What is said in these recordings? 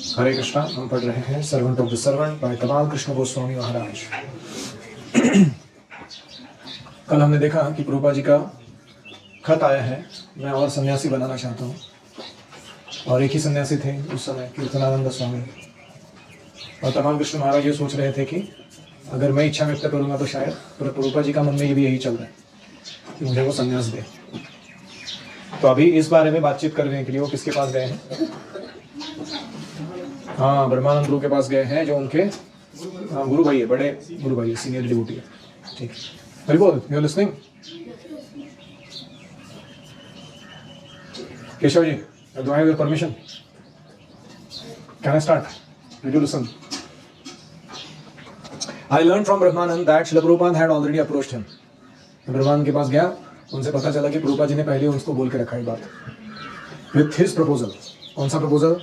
हरे कृष्णा। हम पढ़ रहे हैं servant of the servant by Kamal Krishna Goswami महाराज। कल हमने देखा कि प्रभुपाद जी का खत आया है, मैं और सन्यासी बनाना चाहता हूँ। और एक ही सन्यासी थे उस समय, कीर्तनानंद स्वामी। और कमाल कृष्ण महाराज ये सोच रहे थे कि अगर मैं इच्छा व्यक्त करूँगा तो शायद प्रभुपाद जी का मन में ये भी यही चल रहा है कि मुझे वो सन्यास दे। तो अभी इस बारे में बातचीत करने के लिए वो किसके पास गए हैं? हाँ, ब्रह्मानंद गुरु के पास गए हैं, जो उनके गुरु भाई है, बड़े गुरु भाई है, सीनियर डिवोटी है। ठीक, हरि बोल, you are listening? Keshav ji, do I have your permission? Can I start? Did you listen? I learned from Brahmanand that Srila Prabhupada had already approached him. ब्रह्मानंद के पास गया, उनसे पता चला कि प्रभुपाद जी ने पहले उसको बोल के रखा है बात, with his proposal. कौन सा proposal?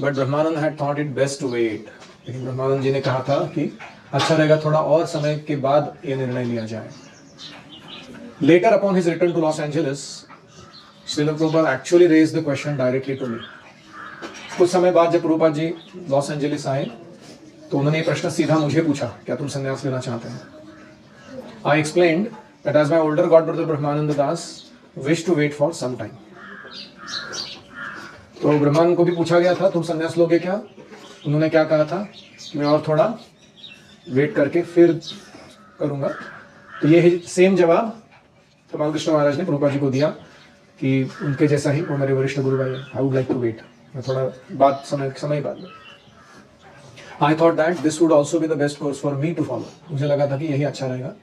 But Brahmanand had thought it best to wait. लेकिन ब्रह्मानंद जी ने कहा था कि अच्छा रहेगा थोड़ा और समय के बाद ये निर्णय लिया जाए। Later upon his return to Los Angeles, Srila Prabhupada actually raised the question directly to me. कुछ समय बाद जब प्रभुपाद जी लॉस एंजेलिस आए तो उन्होंने ये प्रश्न सीधा मुझे पूछा, क्या तुम संन्यास लेना चाहते हैं? I explained that as my older god brother Brahmananda Das wished to wait for some time. तो ब्रह्मानंद को भी पूछा गया था, तुम संन्यास लोगे क्या? उन्होंने क्या कहा था, मैं और थोड़ा वेट करके फिर करूंगा। तो ये सेम जवाब कमाल कृष्ण महाराज ने प्रभुपाद जी को दिया कि उनके जैसा ही वो मेरे वरिष्ठ गुरु भाई है, I would like to wait, मैं थोड़ा बाद समय बाद में। I thought that this would also be the best course for me to follow. मुझे लगा था कि यही अच्छा रहेगा,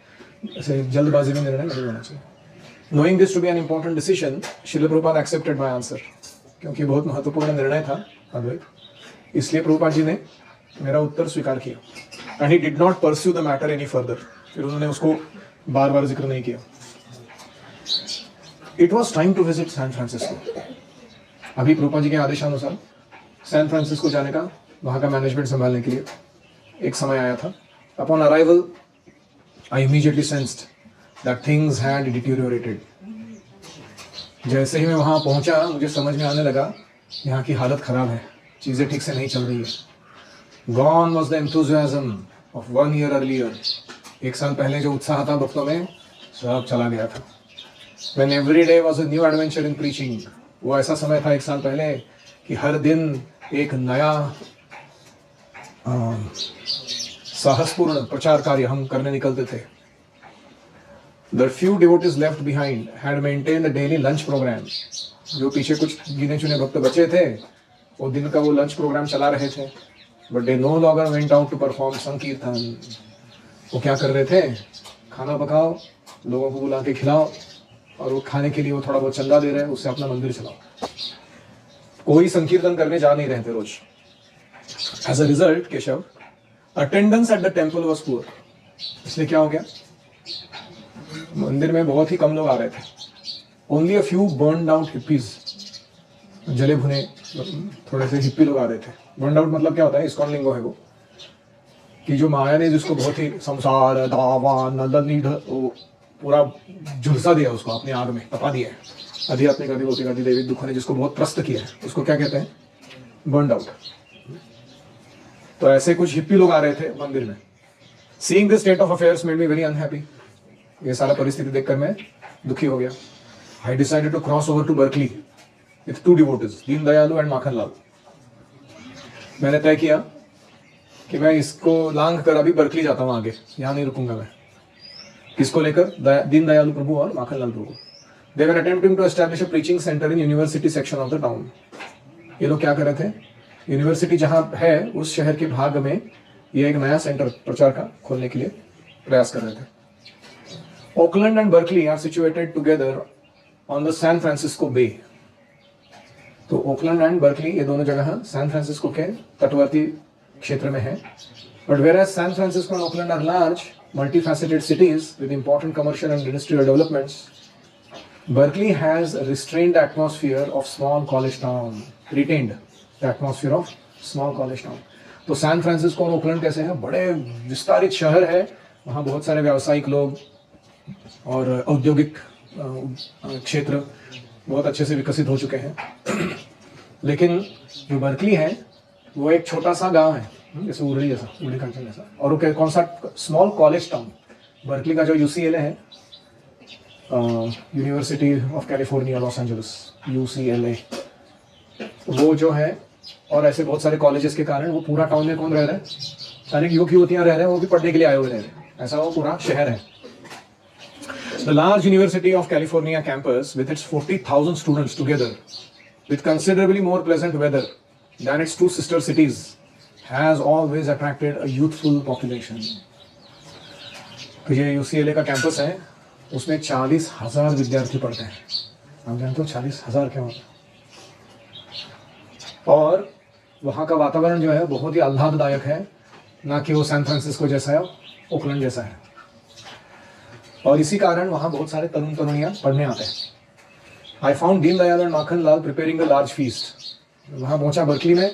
ऐसे जल्दबाजी में निर्णय नहीं होना चाहिए। Knowing this to be an important decision, Srila Prabhupada accepted my answer. क्योंकि बहुत महत्वपूर्ण निर्णय था अद्वैत, इसलिए प्रभुपाद जी ने मेरा उत्तर स्वीकार किया। And he did not pursue the matter any further. फिर उन्होंने उसको बार बार जिक्र नहीं किया। It was time to visit San Francisco. अभी प्रभुपाद जी के आदेशानुसार सैन फ्रांसिस्को जाने का, वहाँ का मैनेजमेंट संभालने के लिए एक समय आया था। Upon arrival I immediately sensed that things had deteriorated. जैसे ही मैं वहाँ पहुँचा मुझे समझ में आने लगा यहाँ की हालत खराब है, चीज़ें ठीक से नहीं चल रही है। Gone was the enthusiasm of 1 year earlier. एक साल पहले जो उत्साह था भक्तों में, सब चला गया था। When every day was a new adventure in preaching, वो ऐसा समय था एक साल पहले कि हर दिन एक नया साहसपूर्ण प्रचार कार्य हम करने निकलते थे। The few devotees left behind had maintained a daily lunch program. जो पीछे कुछ गिने चुने भक्त बचे थे, वो दिन का वो लंच प्रोग्राम चला रहे थे। But they no longer went out to perform संकीर्तन। वो क्या कर रहे थे? खाना पकाओ, लोगों को बुला के खिलाओ, और वो खाने के लिए वो थोड़ा बहुत चंदा दे रहे हैं, उससे अपना मंदिर चलाओ। कोई संकीर्तन करने जा नहीं रहे थे रोज। As a result, Keshav, attendance at the temple was poor। इसलिए क्या हो गया? मंदिर में बहुत ही कम लोग आ रहे थे। Only a few burned out hippies, जले भुने थोड़े से हिप्पी लोग आ रहे थे। बर्न आउट मतलब क्या होता है? इस्कॉन लिंगो है वो, कि जो माया ने जिसको बहुत ही संसार दावा नलनीड वो पूरा झुलसा दिया, उसको अपने आग में तपा दिया है। आध्यात्मिक अधिभौतिक आदि देवी दुखों ने जिसको बहुत त्रस्त किया है, उसको क्या कहते हैं? Burn out. तो ऐसे कुछ हिप्पी लोग आ रहे थे मंदिर में। Seeing this state of affairs made me very unhappy. ये सारा परिस्थिति देखकर मैं दुखी हो गया। I decided to cross over to Berkeley with 2 devotees, दीन दयालु एंड माखन लाल। मैंने तय किया कि मैं इसको लांघ कर अभी बर्कली जाता हूँ आगे, यहाँ नहीं रुकूंगा मैं। किसको लेकर? दीन दयालु प्रभु और माखन लाल प्रभु। They were attempting to establish a preaching center in university section of the town। ये लोग क्या कर रहे थे? यूनिवर्सिटी जहाँ है उस शहर के भाग में ये एक नया सेंटर प्रचार का खोलने के लिए प्रयास कर रहे थे। Oakland and Berkeley are situated together on the San Francisco Bay. तो ओकलैंड एंड बर्कली ये दोनों जगह सैन फ्रांसिस्को के तटवर्ती क्षेत्र में है। But whereas San Francisco and Oakland are large, multifaceted cities with important commercial and industrial developments, Berkeley has a restrained atmosphere of small college town, retained the atmosphere of small college town। तो San Francisco और Oakland कैसे हैं? बड़े विस्तारित शहर है, वहाँ बहुत सारे व्यावसायिक लोग और औद्योगिक क्षेत्र बहुत अच्छे से विकसित हो चुके हैं। लेकिन जो बर्कली है वो एक छोटा सा गांव है, जैसे उड़ी जैसा, उड़ी कंचन जैसा, और वो कौन सा स्मॉल कॉलेज टाउन, बर्कली का जो यूसीएलए है, university of California Los Angeles, UCLA, वो जो है, और ऐसे बहुत सारे कॉलेजेस के कारण वो पूरा टाउन में कौन रह रहा है, सारे युवक युवतियां रह रहे हैं, वो भी पढ़ने के लिए आए हुए रह रहे हैं, ऐसा वो पूरा शहर है। The large University of California campus, with its 40,000 students together, with considerably more pleasant weather than its two sister cities, has always attracted a youthful population. तो ये UCLA का कैंपस है, उसमें 40,000 विद्यार्थी पढ़ते हैं। आप जानते हो 40,000 क्या होता है? और वहाँ का वातावरण जो है बहुत ही आह्लाददायक है, ना कि वो सैन फ्रांसिस्को जैसा है, ओकलैंड जैसा है। और इसी कारण वहाँ बहुत सारे तरुण तरुणियाँ पढ़ने आते हैं। I found Deendayal and Makhanlal preparing a large feast. वहाँ पहुँचा बर्कली में,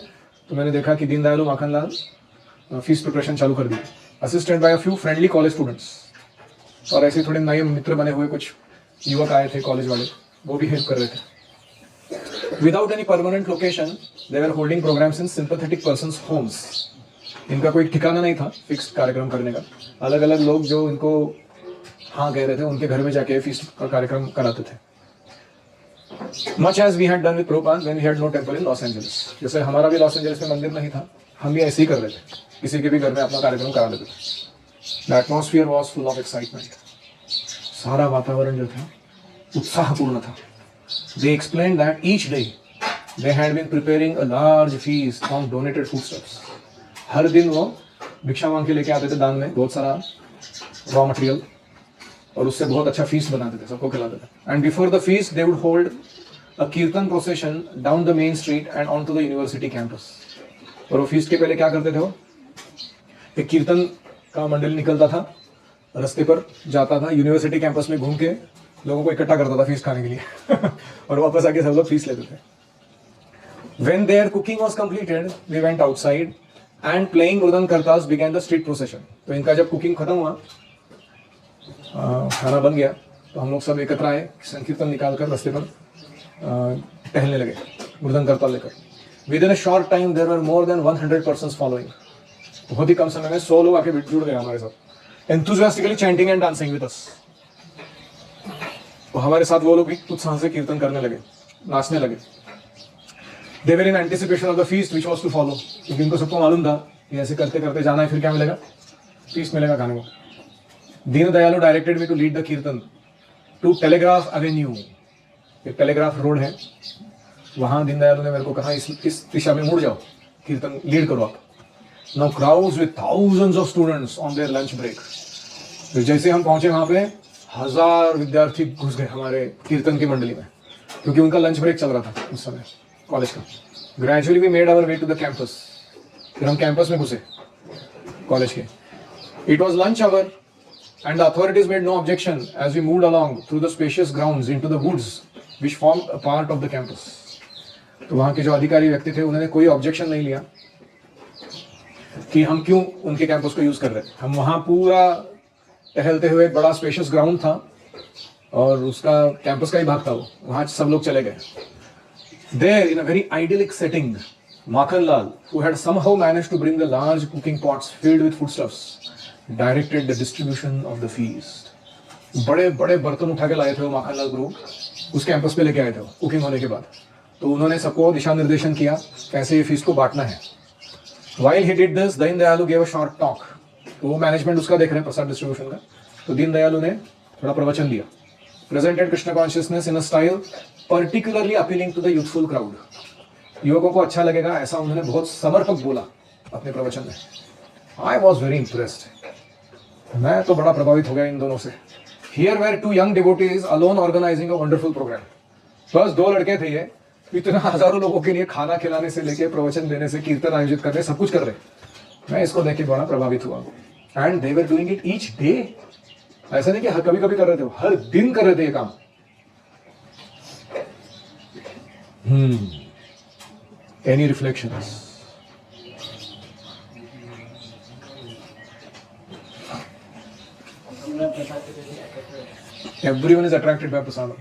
तो मैंने देखा कि दीनदयाल और माखनलाल फीस्ट प्रिपरेशन चालू कर दी, assisted by a few friendly college students. और ऐसे थोड़े नए मित्र बने हुए कुछ युवक आए थे कॉलेज वाले, वो भी हेल्प कर रहे थे। Without any permanent location they were holding programs in sympathetic persons homes. इनका कोई ठिकाना नहीं था फिक्स्ड कार्यक्रम करने का, अलग अलग लोग जो इनको हाँ कह रहे थे उनके घर में जाके फीस्ट का कार्यक्रम कराते थे। Much as we had done with Prabhupada when we had no temple in Los Angeles. जैसे हमारा भी लॉस एंजलिस में मंदिर नहीं था, हम भी ऐसे ही कर रहे थे, किसी के भी घर में अपना कार्यक्रम करा लेते थे। The atmosphere was full of excitement. सारा वातावरण जो था उत्साहपूर्ण था। They explained that each day they had been preparing a large feast from donated foodstuffs. हर दिन वो भिक्षा मांग के लेके आते थे दान में बहुत सारा रॉ मटेरियल, और उससे बहुत अच्छा फीस्ट बनाते थे, सबको खिलाते थे। And before the feast they would hold a kirtan procession down the main street and on to the university campus. और वो फीस्ट के पहले क्या करते थे, वो एक कीर्तन का मंडल निकलता था, रास्ते पर जाता था, यूनिवर्सिटी कैंपस में घूम के लोगों को इकट्ठा करता था फीस्ट खाने के लिए और वापस आके सब लोग फीस्ट लेते थे। When their cooking was completed, we went outside and playing Mridang Kartas began the street procession. तो इनका जब कुकिंग खत्म हुआ, खाना बन गया, तो हम लोग सब एकत्र आए, संकीर्तन निकाल कर रास्ते पर टहलने लगे मृदंग करताल लेकर। Within a short time there were more than 100 persons following. बहुत ही कम समय में 100 लोग आके जुड़ गए हमारे साथ, enthusiastically chanting and dancing with us. तो हमारे साथ वो लोग भी उत्साह से कीर्तन करने लगे, नाचने लगे। They were in anticipation of the feast which was to follow. क्योंकि इनको सबको मालूम था कि ऐसे करते करते जाना है, फिर क्या मिलेगा, फीस्ट मिलेगा खाने को। Dina Dayalu directed me to lead the kirtan to Telegraph Avenue. एक टेलीग्राफ रोड है, वहाँ दीन दयालु ने मेरे को कहा इस दिशा में मुड़ जाओ, कीर्तन लीड करो आप। Now crowds with thousands of students on their lunch break. तो जैसे हम पहुंचे वहाँ पे 1000 विद्यार्थी घुस गए हमारे कीर्तन की मंडली में, क्योंकि उनका लंच ब्रेक चल रहा था उस समय कॉलेज का। Gradually we made our way to the campus. फिर हम कैंपस में घुसे कॉलेज के। It was lunch hour and the authorities made no objection as we moved along through the spacious grounds into the woods which formed a part of the campus. तो वहाँ के जो अधिकारी व्यक्ति थे उन्होंने कोई ऑब्जेक्शन नहीं लिया कि हम क्यों उनके कैंपस को यूज कर रहे हैं। हम वहाँ पूरा टहलते हुए, एक बड़ा स्पेशियस ग्राउंड था और उसका कैंपस का ही भाग था वो, वहाँ सब लोग चले गए। There in a very idyllic setting, Makhanlal, who had somehow managed to bring the large cooking pots filled with foodstuffs, directed the distribution of the feast. बड़े बड़े बर्तन उठा के लाए थे वो माखनलाल ग्रुप, उस कैंपस पे लेके आए थे कुकिंग होने के बाद। तो उन्होंने सबको दिशा निर्देशन किया कैसे ये फीस्ट को बांटना है। वाइल ही डिड दिस, दीन दयालु गेव अ शॉर्ट टॉक। तो वो मैनेजमेंट उसका देख रहे हैं, प्रसाद डिस्ट्रीब्यूशन का। तो दीन दयालु ने थोड़ा प्रवचन दिया, presented Krishna consciousness in a style particularly appealing to the youthful crowd. युवकों को अच्छा लगेगा ऐसा उन्होंने बहुत समर्पक बोला अपने प्रवचन में। आई वॉज वेरी इंप्रेस्ड, मैं तो बड़ा प्रभावित हो गया इन दोनों से। Here were two young devotees alone organizing a wonderful program. बस 2 लड़के थे ये, इतना हजारों लोगों के लिए खाना खिलाने से लेके प्रवचन देने से कीर्तन आयोजित करने सब कुछ कर रहे। मैं इसको देख के बड़ा प्रभावित हुआ। And they were doing it each day. ऐसा नहीं कि कभी कभी कर रहे थे, हर दिन कर रहे थे ये काम। Any reflections? Everyone is attracted by प्रसाद।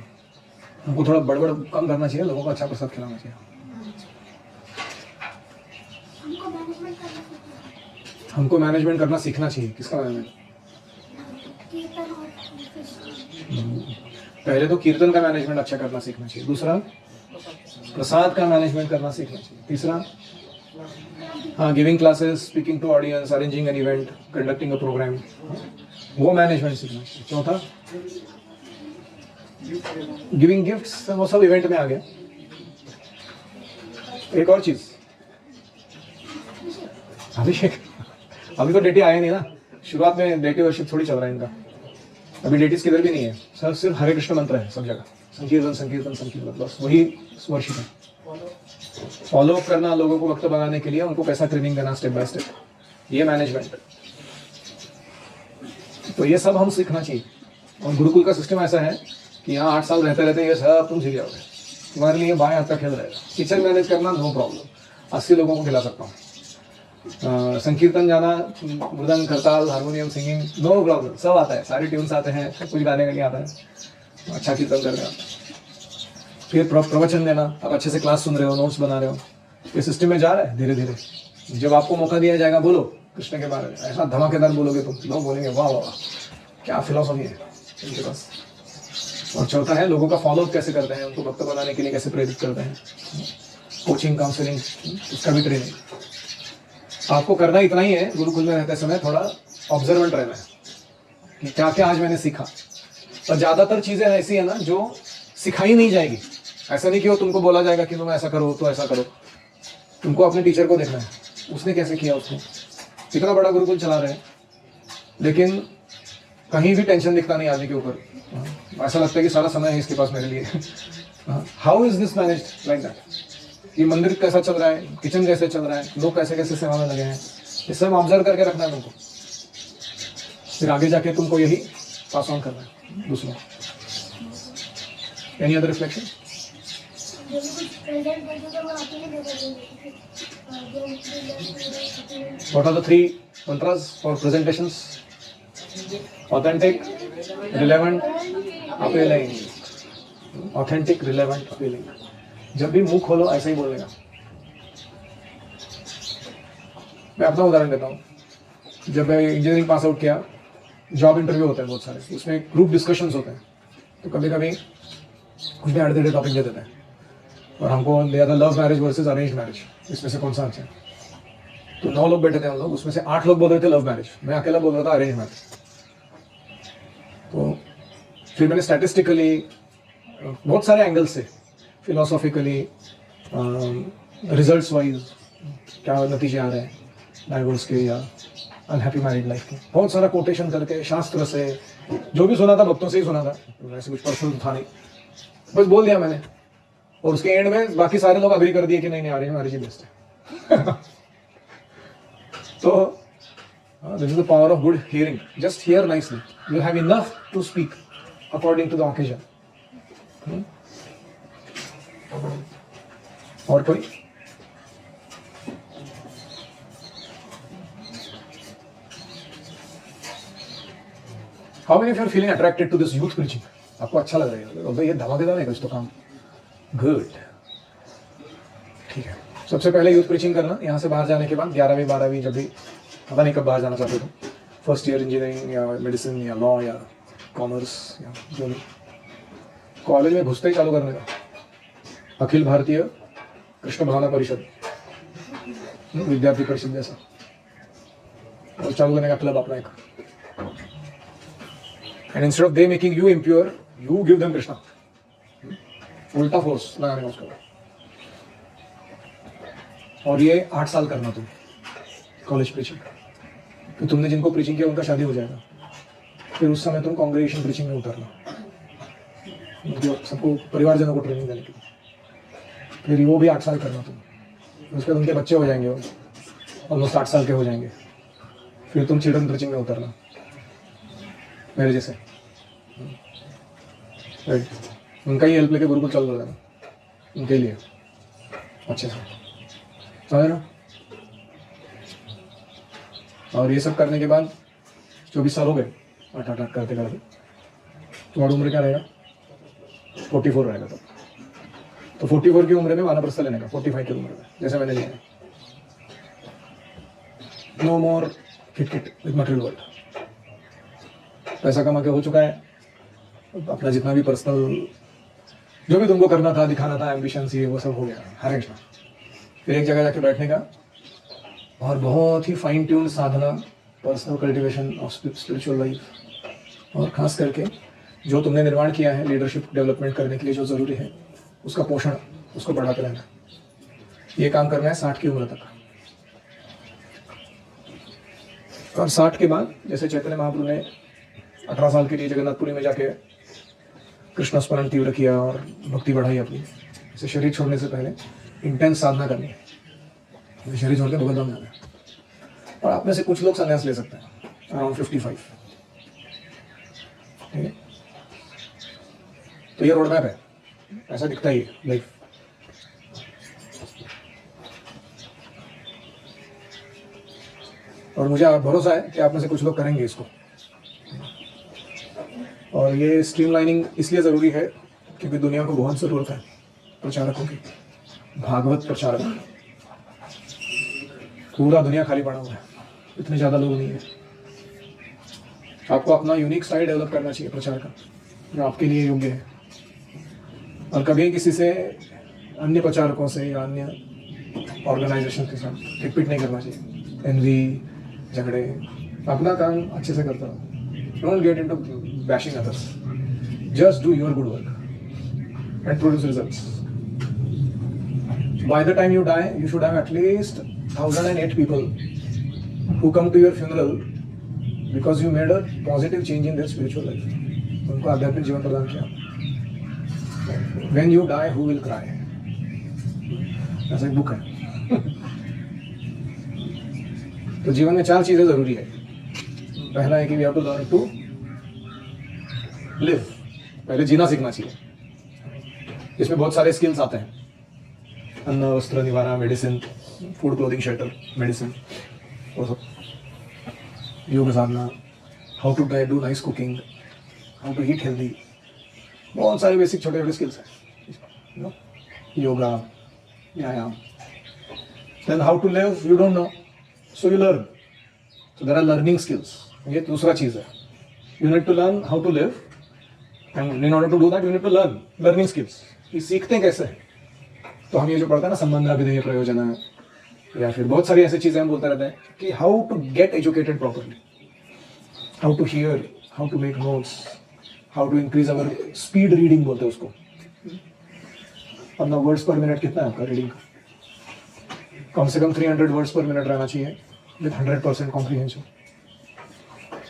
हमको थोड़ा बड़बड़ कम करना चाहिए, लोगों को अच्छा प्रसाद खिलाना चाहिए। हमको मैनेजमेंट करना सीखना चाहिए। किसका मैनेजमेंट? पहले तो कीर्तन का मैनेजमेंट अच्छा करना सीखना चाहिए। दूसरा, प्रसाद का मैनेजमेंट करना सीखना चाहिए। तीसरा, हाँ, giving classes, speaking to audience, arranging an event, conducting a program, वो मैनेजमेंट सीखना चाहिए। चौथा, गिविंग गिफ्ट्स, वो सब इवेंट में आ गया। एक और चीज, अभिषेक, अभी तो डेटी आया नहीं ना, शुरुआत में डेटी वर्शिप थोड़ी चल रहा है इनका, अभी डेटीज किधर भी नहीं है, सर सिर्फ हरे कृष्ण मंत्र है सब जगह, संकीर्तन संकीर्तन संकीर्तन, बस वही वर्शिप है। फॉलो अप करना, लोगों को वक्त बनाने के लिए उनको कैसा ट्रेनिंग देना स्टेप बाय स्टेप, ये मैनेजमेंट। तो ये सब हम सीखना चाहिए। और गुरुकुल का सिस्टम ऐसा है कि यहाँ 8 साल रहते रहते ये सब तुम सीख जाओगे। तुम्हारे लिए बाएं हाथ का खेल रहेगा। किचन मैनेज करना नो प्रॉब्लम, 80 लोगों को खिला सकता हूँ। संकीर्तन जाना, मृदंग, करताल, हारमोनियम, सिंगिंग, नो प्रॉब्लम, सब आता है, सारे ट्यून्स आते हैं, सब कुछ गाने का नहीं आता है, अच्छा कीर्तन कर रहे हो। फिर प्रवचन देना, आप अच्छे से क्लास सुन रहे हो, नोट्स बना रहे हो, ये सिस्टम में जा रहा है धीरे धीरे। जब आपको मौका दिया जाएगा, बोलो कृष्ण के बारे में, ऐसा धमाकेदार बोलोगे तुम, लोग बोलेंगे वाह वाह क्या फिलॉसफी है इनके पास। और चौथा है, लोगों का फॉलोअप कैसे करते हैं, उनको भक्त बनाने के लिए कैसे प्रेरित करते हैं, कोचिंग, काउंसलिंग, उसका भी ट्रेनिंग। आपको करना इतना ही है, गुरुकुल में रहते समय थोड़ा ऑब्जर्वेंट रहना है कि क्या क्या आज मैंने सीखा। और ज्यादातर चीजें ऐसी है ना जो सिखाई नहीं जाएगी। ऐसा नहीं कि वो तुमको बोला जाएगा कि तुम ऐसा करो तो ऐसा करो, तुमको अपने टीचर को देखना है, उसने कैसे किया, उसने इतना बड़ा गुरुकुल चला रहे हैं लेकिन कहीं भी टेंशन दिखता नहीं आदमी के ऊपर। ऐसा लगता है कि सारा समय है इसके पास मेरे लिए। How is this managed like that? ये मंदिर कैसा चल रहा है, किचन कैसे चल रहा है, लोग कैसे कैसे सेवा में लगे हैं, ये सब ऑब्जर्व करके रखना है तुमको। फिर आगे जाके तुमको यही पास ऑन करना है दूसरों। Any other reflection? What are the 3 mantras for presentations? Authentic, relevant, appealing. Authentic, relevant, appealing. जब भी मुंह खोलो ऐसा ही बोलेगा। मैं अपना उदाहरण देता हूँ। जब मैं इंजीनियरिंग पास आउट किया, जॉब इंटरव्यू होते हैं बहुत सारे, उसमें ग्रुप डिस्कशंस होते हैं, तो कभी कभी कुछ भी आड़े टॉपिक दे देते हैं और हमको दिया था love marriage versus arrange marriage, इसमें से कौन सा अच्छा है। तो 9 लोग बैठे थे हम लोग, उसमें से 8 लोग बोल रहे थे लव मैरिज, मैं अकेला बोल रहा था अरेंज मैरिज। तो फिर मैंने स्टैटिस्टिकली बहुत सारे एंगल से, फिलोसॉफिकली, रिजल्ट्स वाइज क्या नतीजे आ रहे हैं डाइवोर्स के या अनहैप्पी मैरिड लाइफ के, बहुत सारा कोटेशन करके शास्त्र से, जो भी सुना था भक्तों से ही सुना था, वैसे कुछ पर्सनल था नहीं, बस बोल दिया मैंने। और उसके एंड में बाकी सारे लोग अग्री कर दिए कि नहीं नहीं अरेंज मैरिज ही बेस्ट है। तो this is the power of good hearing. Just hear nicely, you have enough to speak according to the occasion. और कोई? How many of you are feeling attracted to this youth preaching? आपको अच्छा लग रहा है, ये धमाकेदार है कुछ तो काम। गुड, ठीक है। सबसे पहले यूथ प्रीचिंग करना, यहाँ से बाहर जाने के बाद 11वीं 12वीं, जब भी पता नहीं कब बाहर जाना चाहते हो, फर्स्ट ईयर इंजीनियरिंग या मेडिसिन या लॉ या कॉमर्स या जो भी, कॉलेज में घुसते ही चालू करने का अखिल भारतीय कृष्ण भावना परिषद, विद्यार्थी परिषद जैसा, और चालू करने का क्लब अपना एक। And instead of they making you impure, you give them Krishna. उल्टा फोर्स लगाने का उसका। और ये 8 साल करना तुम कॉलेज प्रीचिंग। फिर तुमने जिनको प्रीचिंग किया उनका शादी हो जाएगा, फिर उस समय तुम कांग्रेगेशन प्रीचिंग में उतरना, उनको सबको परिवारजनों को ट्रेनिंग देने के लिए। फिर वो भी 8 साल करना तुम, उसके बाद उनके बच्चे हो जाएंगे, ऑलमोस्ट 8 साल के हो जाएंगे, फिर तुम चिल्ड्रन प्रीचिंग में उतरना मेरे जैसे। राइट, उनका ही हेल्प लेके गुरुकुल चल रहा है उनके लिए अच्छे से, समझ ना। और ये सब करने के बाद 24 साल हो गए, 8 करते करते, तुम्हारी उम्र क्या रहेगा? 44 रहेगा तब। तो 44 की उम्र में वानप्रस्थ लेने का, 45 की उम्र में जैसे मैंने लिया है। नो मोर किट किट विद मटेरियल वर्ल्ड। पैसा कमा के हो चुका है, अपना जितना भी पर्सनल जो भी तुमको करना था, दिखाना था, एम्बिशन ये वो सब हो गया, हरे कृष्णा। फिर एक जगह जाके बैठने का और बहुत ही फाइन ट्यून साधना, personal cultivation of spiritual life, और खास करके जो तुमने निर्माण किया है लीडरशिप डेवलपमेंट करने के लिए जो ज़रूरी है उसका पोषण, उसको बढ़ाते रहना। ये काम करना है 60 की उम्र तक। और 60 के बाद जैसे चैतन्य महाप्रभु ने 18 साल के लिए जगन्नाथपुरी में जाके कृष्ण स्मरण तीव्र किया और भक्ति बढ़ाई अपनी, इसे शरीर छोड़ने से पहले इंटेंस साधना करनी है, शरीर छोड़ के भगवत धाम जाना है। और आप में से कुछ लोग संन्यास ले सकते हैं अराउंड 55, ठीक है। तो ये रोड मैप है, ऐसा दिखता ही है लाइफ। और मुझे भरोसा है कि आप में से कुछ लोग करेंगे इसको। और ये स्ट्रीमलाइनिंग इसलिए ज़रूरी है क्योंकि दुनिया को बहुत ज़रूरत है प्रचारकों की, भागवत प्रचारक। पूरा दुनिया खाली पड़ा हुआ है, इतने ज़्यादा लोग नहीं है। आपको अपना यूनिक स्टाइल डेवलप करना चाहिए प्रचार का, जो आपके लिए योग्य है। और कभी किसी से, अन्य प्रचारकों से या अन्य ऑर्गेनाइजेशन के साथ रिपीट नहीं करना चाहिए। एनवी, झगड़े, अपना काम अच्छे से करता रहो। Don't get into bashing others, just do your good work and produce results. By the time you die, you should have at least 1008 people who come to your funeral because you made a positive change in their spiritual life. उनको आध्यात्मिक जीवन प्रदान किया। When you die, who will cry? ऐसा एक book है। तो जीवन में 4 चीजें जरूरी है। पहला है कि we have to learn to live, पहले जीना सीखना चाहिए। इसमें बहुत सारे स्किल्स आते हैं, अन्न, वस्त्र, निवारा, medicine, food, clothing, shelter, medicine, वो सब, योग साधना, how to do nice cooking, how to eat healthy, बहुत सारे बेसिक छोटे छोटे स्किल्स हैं, योगा, व्यायाम। Then how to live, you don't know, so you learn. So there are learning skills. ये दूसरा चीज़ है, you need to learn how to live and in order to do that you need to learn learning skills. ये सीखते कैसे हैं? तो हम ये जो पढ़ते हैं ना, संबंध अभिधेय प्रयोजन है, या फिर बहुत सारी ऐसी चीज़ें हम बोलते रहते हैं कि how to get educated properly, how to hear, how to make notes, how to increase our speed reading बोलते हैं उसको। अपना वर्ड्स पर मिनट कितना है आपका रीडिंग का? कम से कम 300 वर्ड्स पर मिनट रहना चाहिए with 100% comprehension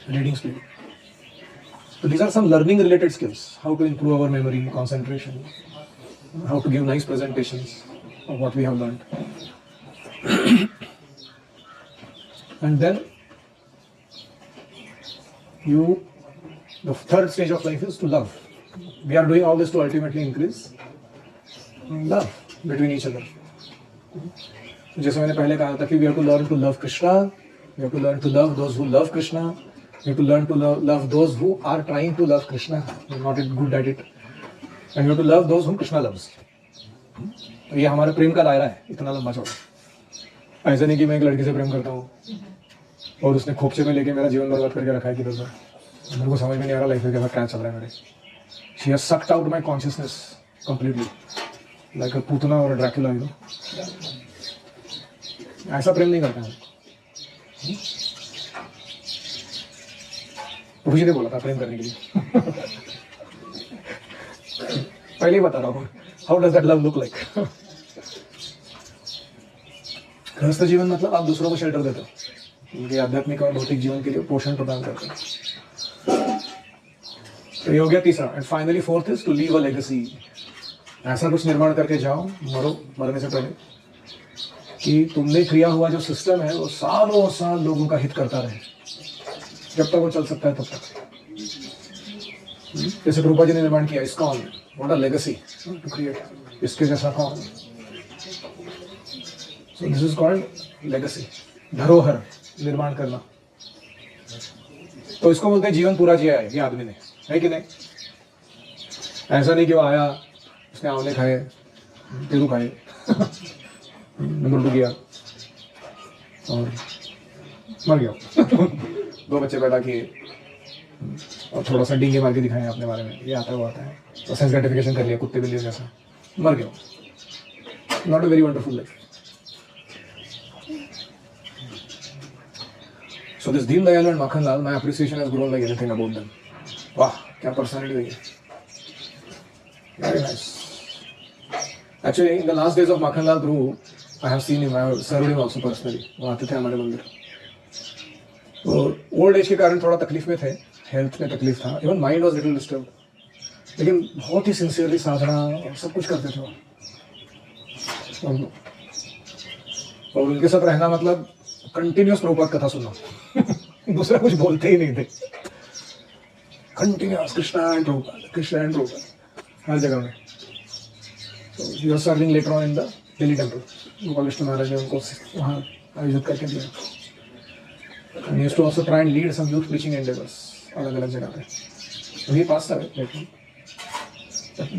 reading speed. So these are some learning related skills, how to improve our memory, concentration, how to give nice presentations of what we have learned. And then the third stage of life is to love. We are doing all this to ultimately increase love between each other. जैसे मैंने पहले कहा था कि we have to learn to love Krishna, we have to learn to love those who love Krishna, we have to learn to love those who are trying to love Krishna, not good at it, and we have to love those whom Krishna loves. तो ये हमारे प्रेम का दायरा है, इतना लंबा चौड़ा। ऐसा नहीं कि मैं एक लड़की से प्रेम करता हूँ और उसने खोपचे में लेके मेरा जीवन बर्बाद करके रखा है किधर पर, मेरे को समझ में नहीं आ रहा लाइफ में क्या चल रहा है मेरे। She has sucked out my consciousness completely, like a Putana और ड्रैकुला, you know. ऐसा प्रेम नहीं करते हैं। प्रभु जी ने बोला था प्रेम करने के लिए। पहले ही बता रहा हूँ, how does that love look like. गृहस्थ जीवन मतलब आप दूसरों को शेल्टर देते हो, उनके आध्यात्मिक और भौतिक जीवन के लिए पोषण प्रदान करते हो। तो ये हो गया तीसरा। And finally fourth is to leave a legacy. ऐसा कुछ निर्माण करके जाओ मरने से पहले कि तुमने किया हुआ जो सिस्टम है वो सालों साल लोगों का हित करता रहे, जब तक वो चल सकता है तब तक। जैसे प्रभुपाद जी ने निर्माण किया ISKCON, what a legacy to create, इसके जैसा कौन। So this is called legacy, धरोहर निर्माण करना। तो इसको बोलते हैं जीवन पूरा जिया है ये आदमी ने, है कि नहीं? ऐसा नहीं कि वो आया, उसने आंवले खाए, पेरू खाए, नंबर 2 किया और मर गया। 2 बच्चे पैदा किए और थोड़ा सा डींगे मार के दिखाए अपने बारे में, ये आता है वो आता है, तो सेंस ग्रेटिफिकेशन कर लिया कुत्ते बिल्ली जैसा, मर गया। Not a very wonderful life. So this Deen Dayal and Makhan Lal, my appreciation has grown like anything about them. Wow, क्या personality हुई है. Very nice. Actually, in the last days of Makhan Lal Prabhu, I have seen him. I have served him also personally. वो आते थे हमारे मंदिर. और old age के कारण थोड़ा तकलीफ में थे, हेल्थ में तकलीफ था, even mind was little disturb, लेकिन बहुत ही सिंसियरली साधना और सब कुछ करते थे वो। और उनके साथ रहना मतलब कंटिन्यूस प्रभुपाद कथा सुनना। दूसरा कुछ बोलते ही नहीं थे, कंटिन्यूस कृष्णा एंड प्रभुपाद हर जगह में। So he was serving later on in the Delhi temple. Gopal Krishna महाराज ने उनको वहाँ आयोजित करके दिया। And he used to also try and lead some youth preaching endeavors अलग-अलग जगह पे। So he passed away later.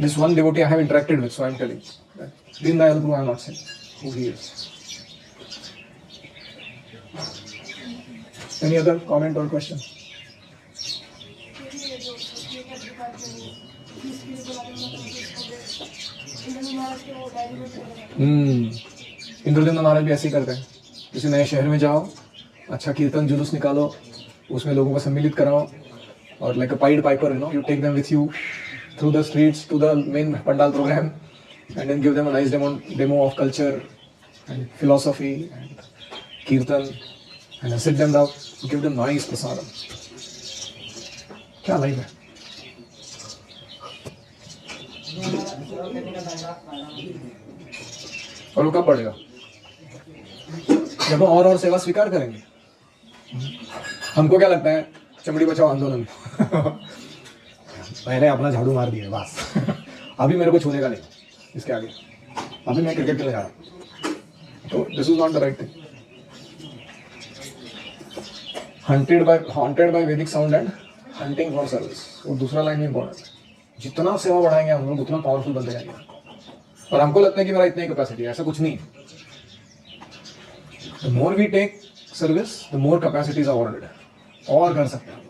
This one devotee I have interacted with, so I am telling you that Deen Dayal Prabhu I have not seen who he is. Any other comment or question? Indradev महाराज भी ऐसे ही करते हैं। किसी नए शहर में जाओ, अच्छा कीर्तन जुलूस निकालो, उसमें लोगों को सम्मिलित कराओ, और like a pied piper, you know, you take them with you through the streets to the main pandal program and then give them a nice demo of culture and philosophy and kirtan and sit them down, give them nice prasadam. क्या life है। और वो कब बढ़ेगा? जब हम और सेवा स्वीकार करेंगे। हमको क्या लगता है, चमड़ी बचाओ आंदोलन पहले अपना झाड़ू मार दिया बस। अभी मेरे को छूने का नहीं इसके आगे, अभी मैं क्रिकेट खेलने जा रहा हूँ। तो this is not the right thing. Haunted by Vedic sound and hunting for service, वो दूसरा लाइन में इंपॉर्टेंट है। जितना सेवा बढ़ाएंगे हम लोग उतना पावरफुल बनते जाएंगे। और हमको लगता है कि मेरा इतनी कैपेसिटी है, ऐसा कुछ नहीं। The more we take service the more capacities are already, और कर सकते हैं।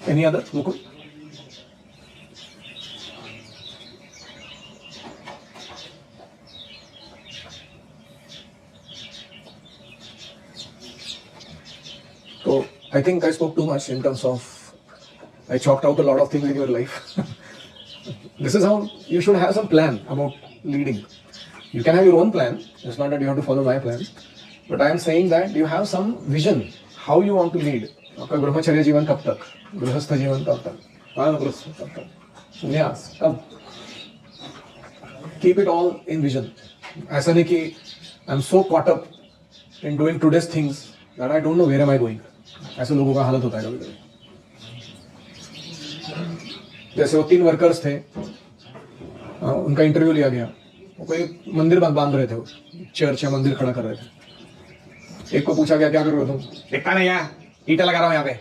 Any other Mukul? So I think I spoke too much in terms of, I chalked out a lot of things in your life. This is how you should have some plan about leading. You can have your own plan. It's not that you have to follow my plan. But I am saying that you have some vision how you want to lead. आपका ब्रह्मचर्य जीवन कब तक, गृहस्थ जीवन कब तक, वानप्रस्थ कब तक, संन्यास कब। Keep it all in vision. ऐसा नहीं कि I am so caught up in doing today's things that I don't know where am I going. ऐसे लोगों का हालत होता है कभी-कभी। जैसे वो 3 वर्कर्स थे, उनका इंटरव्यू लिया गया, वो कोई मंदिर बांध रहे थे, वो चर्च या मंदिर खड़ा कर रहे थे। एक को पूछा गया, क्या कर रहे हो तुम? दिखता नहीं है, ईंटें लगा रहा हूँ यहाँ पे,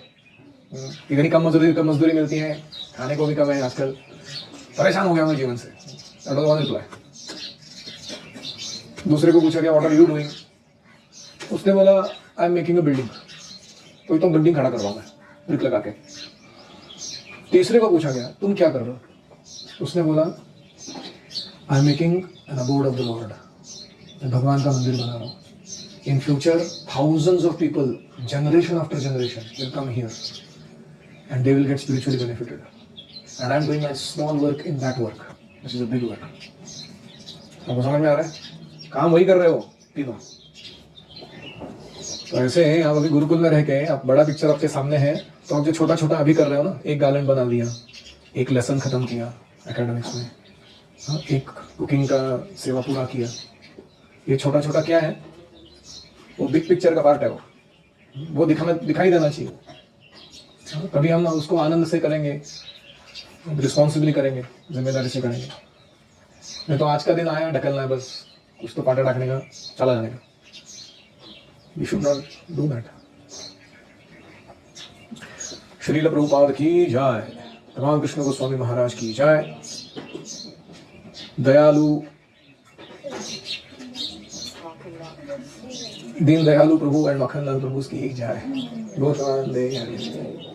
इतनी कम मजदूरी मिलती है, खाने को भी कम है आजकल, परेशान हो गया मैं जीवन से। That was one reply. दूसरे को पूछा गया, व्हाट आर यू डूइंग? उसने बोला, I am making a building, कोई तो बिल्डिंग खड़ा करवाऊंगा ब्रिक लगा के। तीसरे को पूछा गया, तुम क्या कर रहे हो? उसने बोला, I am making an abode of the lord, मैं भगवान का मंदिर बना रहा हूँ। In future thousands of people, generation after generation will come here and they will get spiritually benefited, and I am doing a small work in that work, which is a big work. आपको समझ में आ रहा है? काम वही कर रहे हो तीनों। तो ऐसे हैं, आप अभी गुरुकुल में रह के, आप बड़ा पिक्चर आपके सामने है, तो आप जो छोटा छोटा अभी कर रहे हो ना, एक गार्लेंड बना दिया, एक लेसन खत्म किया एकेडमिक्स में, हाँ, एक कुकिंग का सेवा पूरा किया, ये छोटा छोटा क्या है, वो बिग पिक्चर का पार्ट है। वो दिखाई देना चाहिए। तभी हम उसको आनंद से करेंगे, रिस्पॉन्सिबली करेंगे, जिम्मेदारी से करेंगे। नहीं तो आज का दिन आया, ढकलना है बस, कुछ तो पाटा डाकने का, चला जाने का। We should not do that. Srila Prabhupada की जय, भगवान कृष्ण गोस्वामी महाराज की जय। दयालु दीन दयालु प्रभु एंड मक्खन लाल प्रभु की एक जय। गौतमानंद हरि।